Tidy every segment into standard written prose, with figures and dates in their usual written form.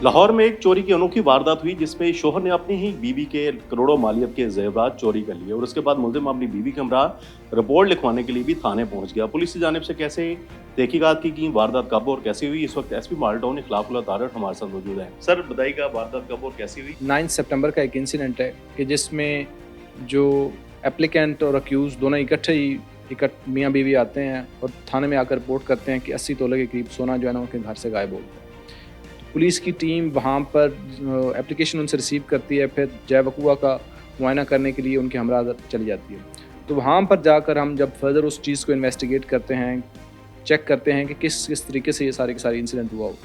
लाहौर में एक चोरी की अनोखी वारदात हुई जिसमें शोहर ने अपनी ही बीवी के करोड़ों मालियत के जेवरात चोरी कर लिए और उसके बाद मुलजिम अपनी बीवी के हमरा रिपोर्ट लिखवाने के लिए भी थाने पहुंच गया। पुलिस की जानिब से कैसे तहकीकात की वारदात कब और कैसी हुई, इस वक्त एसपी माल्टाउन इखलाकुल्ला तारड़ हमारे साथ मौजूद है। सर बताइएगा वारदात कब और कैसी हुई। 9 सितंबर का एक इंसिडेंट है कि जिसमें जो एप्लीकेंट और अक्यूज़ दोनों इकट्ठे ही मियाँ बीवी आते हैं और थाने में आकर रिपोर्ट करते हैं कि 80 तोले के करीब सोना जो है ना उनके घर से गायब हो गया। तो पुलिस की टीम वहाँ पर एप्लीकेशन उनसे रिसीव करती है, फिर जय वकूआ का मुआयना करने के लिए उनके हमरा चली जाती है। तो वहाँ पर जाकर हम जब फर्दर उस चीज़ को इन्वेस्टिगेट करते हैं, चेक करते हैं कि किस तरीके से ये सारे के सारे इंसिडेंट हुआ हो,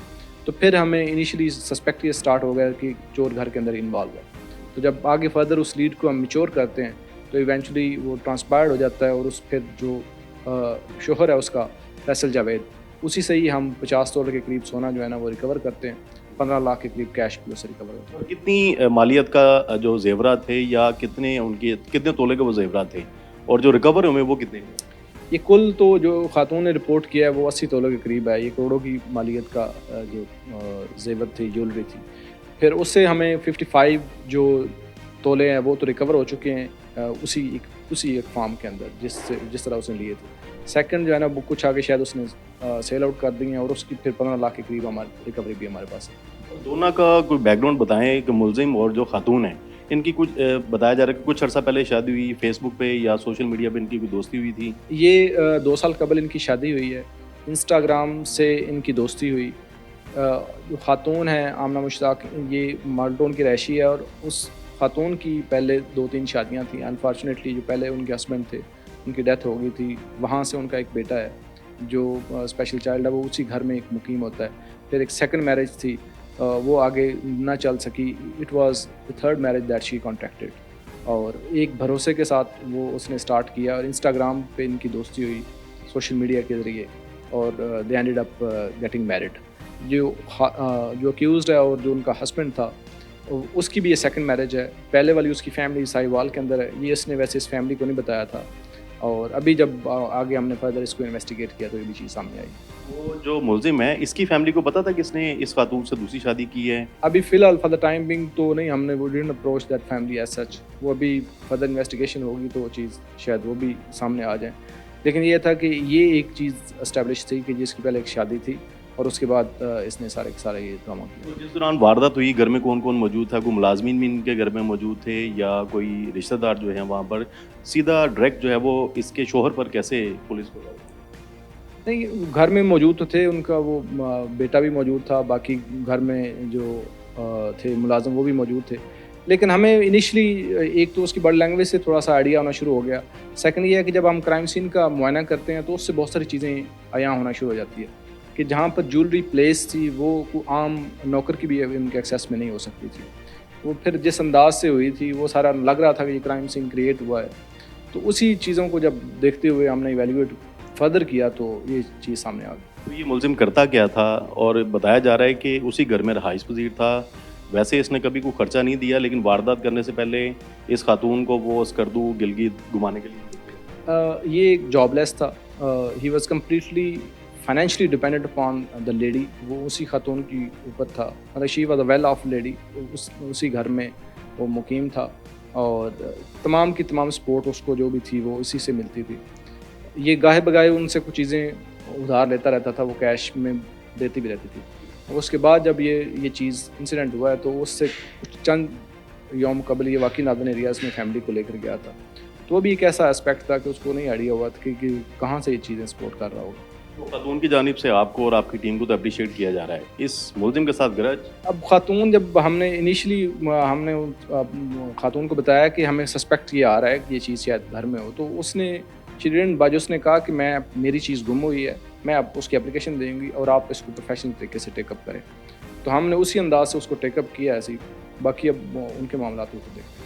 तो फिर हमें इनिशियली सस्पेक्ट ये स्टार्ट हो गया कि चोर घर के अंदर इन्वॉल्व है। तो जब आगे फर्दर उस लीड को हम मैच्योर करते हैं तो इवेंचुअली वो ट्रांसपायर्ड हो जाता है और उस फिर जो शोहर है उसका फैसल जावेद, उसी से ही हम 50 तोले के करीब सोना जो है ना वो रिकवर करते हैं। 15 लाख के करीब कैश भी उससे रिकवर होता है। और कितनी मालियत का जो जेवरात थे या कितने तोले के वो जेवरात थे और जो रिकवर हुए वो कितने? ये कुल तो जो खातून ने रिपोर्ट किया है वो 80 तोले के करीब है। ये करोड़ों की मालियत का जो जेवर थी, ज्वेलरी थी। फिर उससे हमें 55 जो तोले हैं वो तो रिकवर हो चुके हैं उसी एक फार्म के अंदर जिस तरह उसने लिए थे। सेकंड जो है ना वो कुछ आगे शायद उसने सेल आउट कर दी हैं और उसकी फिर 15 लाख के करीब हमारी रिकवरी भी हमारे पास है। दोनों का कोई बैकग्राउंड बताएं कि मुलजिम और जो खातून है इनकी कुछ बताया जा रहा है कि कुछ अर्सा पहले शादी हुई, फेसबुक पे या सोशल मीडिया पे इनकी कोई दोस्ती हुई थी। ये 2 साल कबल इनकी शादी हुई है, इंस्टाग्राम से इनकी दोस्ती हुई। जो खातून है आमना मुश्ताक, ये माल्टाउन की रहायशी है और उस खातून की पहले 2-3 शादियां थी। अनफॉर्चुनेटली जो पहले उनके हस्बैंड थे उनकी डेथ हो गई थी। वहाँ से उनका एक बेटा है जो स्पेशल चाइल्ड है, वो उसी घर में एक मुकीम होता है। फिर एक सेकंड मैरिज थी, वो आगे ना चल सकी। It was the third marriage that she contracted और एक भरोसे के साथ वो उसने स्टार्ट किया और इंस्टाग्राम पे इनकी दोस्ती हुई सोशल मीडिया के ज़रिए और they ended up getting married. जो अक्यूज़्ड है और जो उनका हस्बैंड था उसकी भी ये सेकंड मैरिज है। पहले वाली उसकी फैमिली साहिवाल के अंदर है, ये इसने वैसे इस फैमिली को नहीं बताया था और अभी जब आगे हमने फर्दर इसको इन्वेस्टिगेट किया तो ये भी चीज़ सामने आई। वो जो मुलजिम है इसकी फैमिली को पता था कि इसने इस खातून से दूसरी शादी की है? अभी फ़िलहाल फॉर द टाइम बिंग तो नहीं, हमने वो didn't approach that family as such. वो अभी फर्दर इन्वेस्टिगेशन होगी तो वो चीज़ शायद वो भी सामने आ जाए। लेकिन ये था कि ये एक चीज़ एस्टेब्लिश थी कि जिसकी पहले एक शादी थी और उसके बाद इसने सारे के सारे ये ड्रामा किया। तो जिस दौरान वारदात हुई घर में कौन कौन मौजूद था? कोई मुलाजमीन भी इनके घर में मौजूद थे या कोई रिश्तेदार जो है वहाँ पर? सीधा डायरेक्ट जो है वो इसके शोहर पर कैसे पुलिस को? नहीं, घर में मौजूद तो थे, उनका वो बेटा भी मौजूद था, बाकी घर में जो थे मुलाजिम वो भी मौजूद थे। लेकिन हमें इनिशियली एक तो उसकी बॉडी लैंग्वेज से थोड़ा सा आइडिया होना शुरू हो गया। सेकंड ये है कि जब हम क्राइम सीन का मुआयना करते हैं तो उससे बहुत सारी चीज़ें अयां होना शुरू हो जाती है कि जहाँ पर ज्वेलरी प्लेस थी वो आम नौकर की भी उनके एक्सेस में नहीं हो सकती थी। वो फिर जिस अंदाज से हुई थी वो सारा लग रहा था कि ये क्राइम सीन क्रिएट हुआ है। तो उसी चीज़ों को जब देखते हुए हमने इवेल्युएट फर्दर किया तो ये चीज़ सामने आ गई। तो ये मुलजिम करता क्या था? और बताया जा रहा है कि उसी घर में रहाइश पजीर था। वैसे इसने कभी कोई खर्चा नहीं दिया लेकिन वारदात करने से पहले इस खातून को वो स्कर्दू गिलगित घुमाने के लिए ये एक जॉबलेस था। He was completely financially dependent upon the lady. वो उसी खातून की ऊपर था, मतलब she was a well of lady. उसी घर में वो मुकीम था और तमाम की तमाम सपोर्ट उसको जो भी थी वो इसी से मिलती थी। ये गाहे बगाहे उनसे कुछ चीज़ें उधार लेता रहता था, वो कैश में देती भी रहती थी। उसके बाद जब ये चीज़ इंसिडेंट हुआ है तो उससे कुछ चंद यौम कबल ये वाकई नादन एरियाज़ में फैमिली को लेकर गया था। तो वो भी एक ऐसा एस्पेक्ट था कि उसको नहीं आइडिया हुआ था कि कहाँ से ये चीज़ें सपोर्ट कर रहा होगा। तो खातून की जानिब से आपको और आपकी टीम को तो अप्रिशिएट किया जा रहा है। इस मुलजिम के साथ गरज? अब खातून जब हमने इनिशियली खातून को बताया कि हमें सस्पेक्ट ये आ रहा है कि ये चीज़ शायद घर में हो, तो उसने उसने कहा कि मेरी चीज़ गुम हुई है, मैं अब उसकी एप्लीकेशन देंगी और आप इसको प्रोफेशनल तरीके से टेकअप करें। तो हमने उसी अंदाज से उसको टेकअप किया ऐसे ही। बाकी अब उनके मामला को देखते हैं।